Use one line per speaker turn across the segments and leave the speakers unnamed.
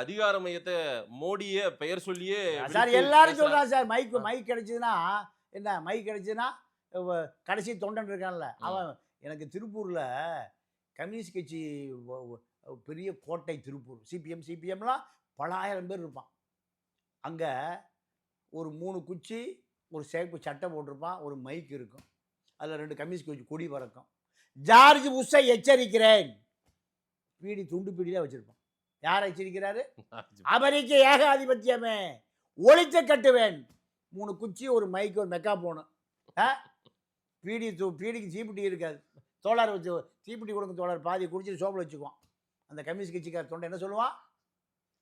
அதிகார மையத்தை மோடிய பெயர் சொல்லியே
சார்
விழித்து
எல்லாரும்
பேசுறாரு.
சொல்றாங்க சார். மைக் கிடைச்சதுன்னா என்ன, மைக் கிடைச்சதுன்னா கடைசி தொண்டன் இருக்கான்ல அவன். எனக்கு திருப்பூர்ல கம்யூனிஸ்ட் கட்சி பெரிய கோட்டை திருப்பூர், சிபிஎம்லாம் பல ஆயிரம் பேர் இருப்பான். அங்க ஒரு 3 குச்சி, ஒரு சேப்பு சட்டை போட்டிருப்பான், ஒரு மைக் இருக்கும், அதில் 2 கம்யூனிஸ்ட் கட்சி கொடி பறக்கும். ஜார்ஜ் புஷ்ஷை எச்சரிக்கிறேன். பீடி துண்டு பீடி தான் வச்சிருப்பான். யாரை எச்சரிக்கிறாரு? அமெரிக்க ஏகாதிபத்தியமே ஒழித்து கட்டுவேன். 3 குச்சி, ஒரு மைக், ஒரு மெக்கா போனு. பீடிக்கு தீப்பிட்டி இருக்காது. தோளார் வச்சு தீப்பிட்டி கொடுங்க தோளார், பாதி குடிச்சிட்டு சோப்பில் வச்சுக்குவான். அந்த கம்யூனிஸ்ட் கட்சிக்கார தொண்டை என்ன சொல்லுவான்?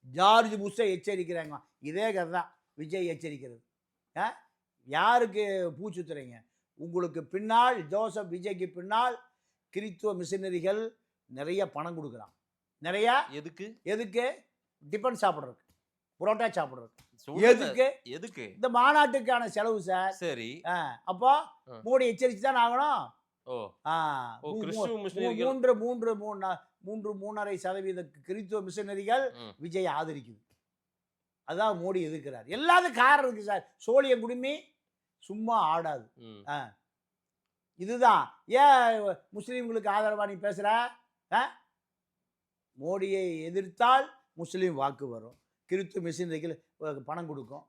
ஜார்ஜ் புஷ்ஷை எச்சரிக்கிறாங்க. இதே கதை தான் விஜய் எச்சரிக்கிறது. யாருக்கு பூச்சுத்துறீங்க? உங்களுக்கு பின்னால் ஜோசப் விஜய்க்கு பின்னால் கிறித்துவ மிஷினரிகள் நிறைய பணம் கொடுக்குறான். நிறையா எதுக்கு? டிபன் சாப்பிட்றதுக்கு, புரோட்டா சாப்பிட்றதுக்கு. எதுக்கு? இந்த மாநாட்டுக்கான செலவு சார்.
சரி.
அப்போ மோடி எச்சரிச்சு தான் ஆகணும். 3.5% கிறித்துவ மிஷனரிகள் விஜய் ஆதரிக்குது. அதான் மோடி எதிர்க்கிறார். எல்லாத்துக்கும் காரணம் இருக்கு சார். சோழியம் குடுமி சும்மா ஆடாது. இதுதான் ஏன் முஸ்லீம்களுக்கு ஆதரவா நீ பேசுற? மோடியை எதிர்த்தால் முஸ்லீம் வாக்கு வரும், கிறித்துவ மிஷனரிகள் பணம் கொடுக்கும்.